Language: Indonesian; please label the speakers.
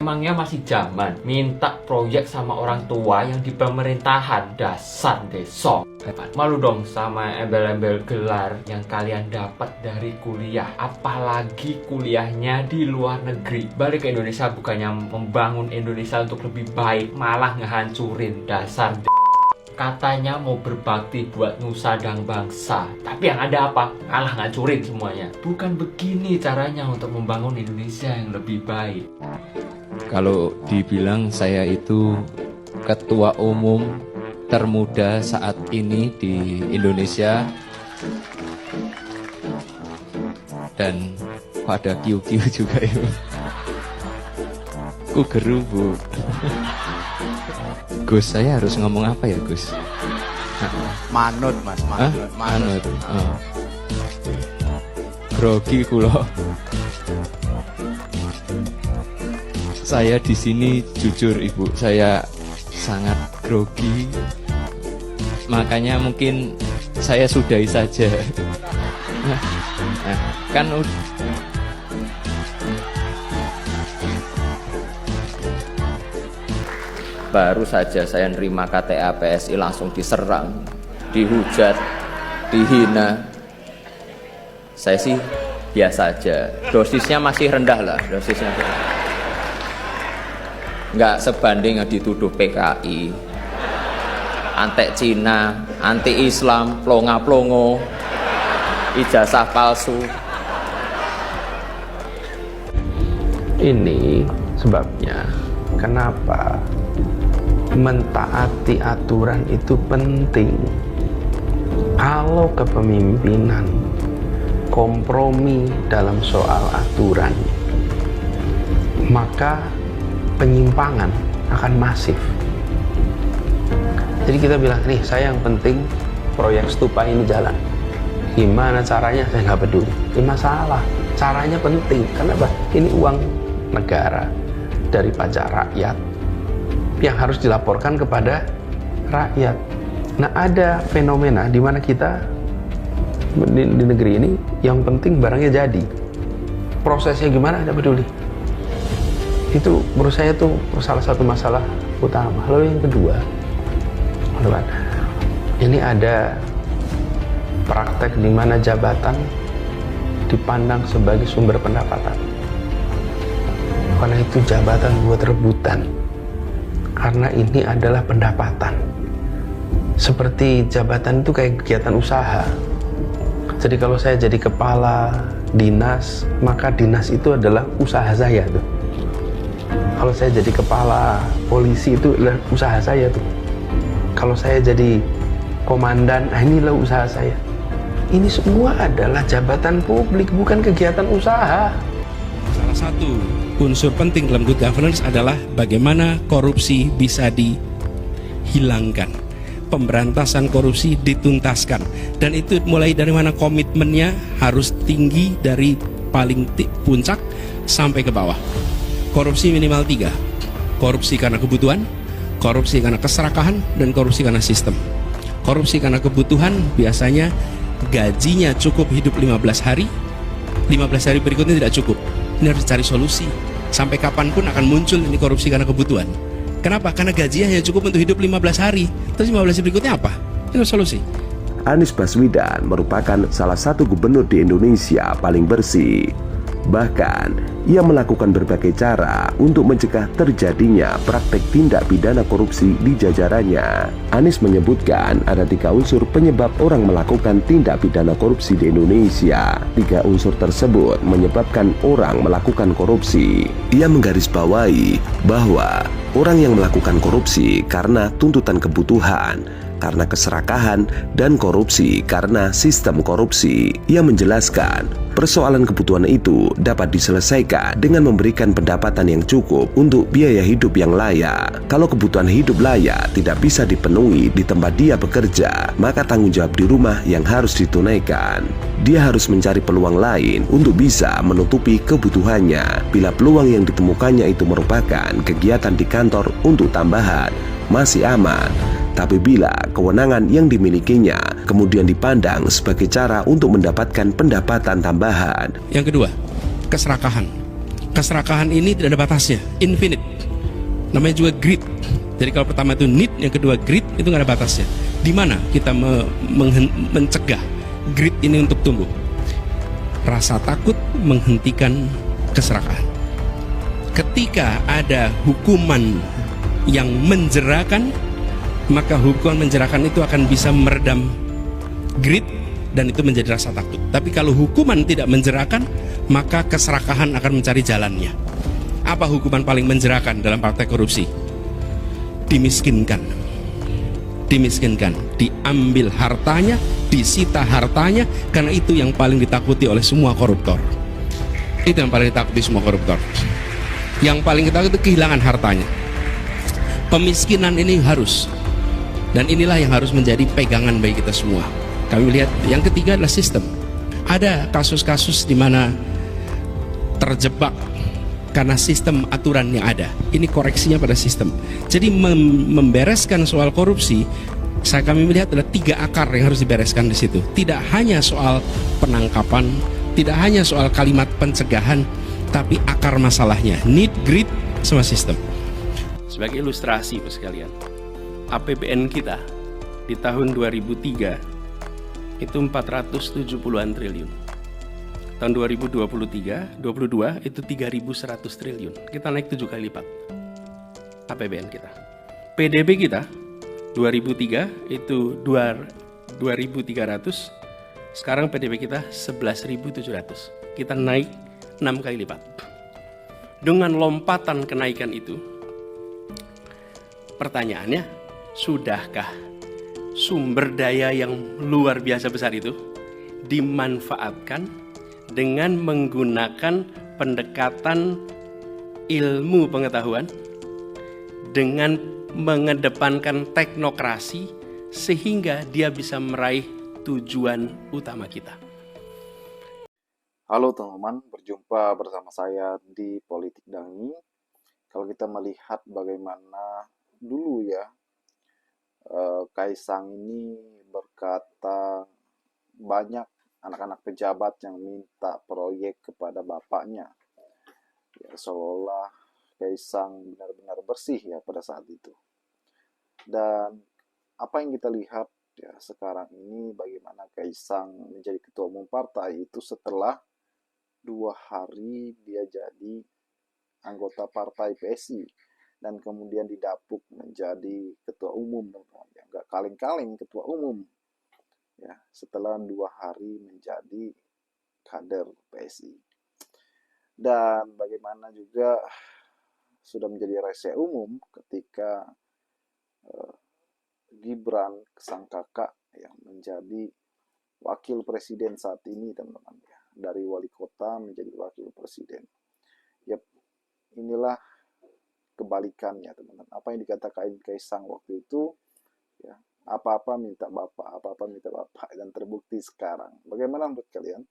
Speaker 1: Emangnya masih zaman minta proyek sama orang tua yang di pemerintahan? Dasar desok. Malu dong sama embel-embel gelar yang kalian dapat dari kuliah. Apalagi kuliahnya di luar negeri. Balik ke Indonesia bukannya membangun Indonesia untuk lebih baik, malah ngehancurin. Dasar katanya mau berbakti buat nusa dan bangsa, tapi yang ada apa? Malah ngancurin semuanya. Bukan begini caranya untuk membangun Indonesia yang lebih baik.
Speaker 2: Kalau dibilang saya itu ketua umum termuda saat ini di Indonesia, dan pada kiu-kiu juga itu. Ku geru, Bu. Gus, saya harus ngomong apa ya, Gus?
Speaker 3: Manut, Mas, manut.
Speaker 2: Manut. Oh. Grogi kulo. Saya di sini jujur, Ibu, saya sangat grogi. Makanya mungkin saya sudahi saja. Kan baru saja saya nerima KTA PSI langsung diserang, dihujat, dihina. Saya sih biasa aja, dosisnya masih rendah lah, dosisnya nggak sebanding yang dituduh PKI, antek Cina, anti Islam, plonga-plongo, ijazah palsu.
Speaker 4: Ini sebabnya kenapa mentaati aturan itu penting. Kalau kepemimpinan kompromi dalam soal aturan, maka penyimpangan akan masif. Jadi kita bilang, nih saya yang penting proyek stupa ini jalan. Gimana caranya saya nggak peduli. Ini masalah, caranya penting. Kenapa? Ini uang negara dari pajak rakyat yang harus dilaporkan kepada rakyat. Nah, ada fenomena di mana kita di negeri ini yang penting barangnya jadi, prosesnya gimana tidak peduli. Itu menurut saya tuh salah satu masalah utama. Lalu yang kedua, teman-teman, ini ada praktek di mana jabatan dipandang sebagai sumber pendapatan. Karena itu jabatan buat rebutan. Karena ini adalah pendapatan. Seperti jabatan itu kayak kegiatan usaha. Jadi kalau saya jadi kepala dinas, maka dinas itu adalah usaha saya tuh. Kalau saya jadi kepala polisi itu adalah usaha saya tuh. Kalau saya jadi komandan, inilah usaha saya. Ini semua adalah jabatan publik, bukan kegiatan usaha.
Speaker 5: Salah satu unsur penting dalam good governance adalah bagaimana korupsi bisa dihilangkan, pemberantasan korupsi dituntaskan, dan itu mulai dari mana komitmennya harus tinggi dari paling puncak sampai ke bawah. Korupsi minimal 3, korupsi karena kebutuhan, korupsi karena keserakahan, dan korupsi karena sistem. Korupsi karena kebutuhan biasanya gajinya cukup hidup 15 hari, 15 hari berikutnya tidak cukup. Ini harus cari solusi. Sampai kapanpun akan muncul ini korupsi karena kebutuhan. Kenapa? Karena gajinya hanya cukup untuk hidup 15 hari. Terus 15 hari berikutnya apa? Ini harus solusi.
Speaker 6: Anies Baswedan merupakan salah satu gubernur di Indonesia paling bersih. Bahkan, ia melakukan berbagai cara untuk mencegah terjadinya praktek tindak pidana korupsi di jajarannya. Anies menyebutkan ada 3 unsur penyebab orang melakukan tindak pidana korupsi di Indonesia. 3 unsur tersebut menyebabkan orang melakukan korupsi. Ia menggarisbawahi bahwa orang yang melakukan korupsi karena tuntutan kebutuhan, karena keserakahan, dan korupsi karena sistem korupsi. Ia menjelaskan, persoalan kebutuhan itu dapat diselesaikan dengan memberikan pendapatan yang cukup untuk biaya hidup yang layak. Kalau kebutuhan hidup layak tidak bisa dipenuhi di tempat dia bekerja, maka tanggung jawab di rumah yang harus ditunaikan. Dia harus mencari peluang lain untuk bisa menutupi kebutuhannya. Bila peluang yang ditemukannya itu merupakan kegiatan di kantor untuk tambahan, masih aman. Tapi bila kewenangan yang dimilikinya kemudian dipandang sebagai cara untuk mendapatkan pendapatan tambahan.
Speaker 5: Yang kedua, keserakahan. Keserakahan ini tidak ada batasnya, infinite. Namanya juga greed. Jadi kalau pertama itu need, yang kedua greed, itu nggak ada batasnya. Di mana kita mencegah greed ini untuk tumbuh? Rasa takut menghentikan keserakahan. Ketika ada hukuman yang menjerakan, maka hukuman menjerakan itu akan bisa meredam greed dan itu menjadi rasa takut. Tapi kalau hukuman tidak menjerakan, maka keserakahan akan mencari jalannya. Apa hukuman paling menjerakan dalam praktek korupsi? Dimiskinkan. Dimiskinkan, diambil hartanya, disita hartanya, karena itu yang paling ditakuti oleh semua koruptor. Itu yang paling ditakuti semua koruptor. Yang paling ditakuti itu kehilangan hartanya. Pemiskinan ini harus, dan inilah yang harus menjadi pegangan bagi kita semua. Kami melihat yang ketiga adalah sistem. Ada kasus-kasus di mana terjebak karena sistem aturan yang ada. Ini koreksinya pada sistem. Jadi membereskan soal korupsi, kami melihat ada 3 akar yang harus dibereskan di situ. Tidak hanya soal penangkapan, tidak hanya soal kalimat pencegahan, tapi akar masalahnya, need, greed, sama sistem. Sebagai ilustrasi sekalian, APBN kita di tahun 2003 itu 470-an triliun. Tahun 2023, 22 itu 3.100 triliun. Kita naik 7 kali lipat APBN kita. PDB kita 2003 itu 2.300. Sekarang PDB kita 11.700. Kita naik 6 kali lipat. Dengan lompatan kenaikan itu, pertanyaannya, sudahkah sumber daya yang luar biasa besar itu dimanfaatkan dengan menggunakan pendekatan ilmu pengetahuan, dengan mengedepankan teknokrasi, sehingga dia bisa meraih tujuan utama kita.
Speaker 7: Halo teman-teman, berjumpa bersama saya di Politik Dangi. Kalau kita melihat bagaimana dulu ya, Kaisang ini berkata banyak anak-anak pejabat yang minta proyek kepada bapaknya. Ya, seolah Kaisang benar-benar bersih ya pada saat itu. Dan apa yang kita lihat ya sekarang ini, bagaimana Kaisang menjadi ketua umum partai itu setelah 2 hari dia jadi anggota partai PSI dan kemudian didapuk menjadi ketua umum, teman-teman. Ya, nggak kaleng-kaleng ketua umum. Ya, setelah 2 hari menjadi kader PSI. Dan bagaimana juga sudah menjadi rahasia umum ketika Gibran sang kakak yang menjadi wakil presiden saat ini, teman-teman, ya, dari wali kota menjadi wakil presiden. Yap, inilah kebalikannya, teman-teman. Apa yang dikatakan Kaisang waktu itu, ya, apa-apa minta bapak, dan terbukti sekarang. Bagaimana menurut kalian?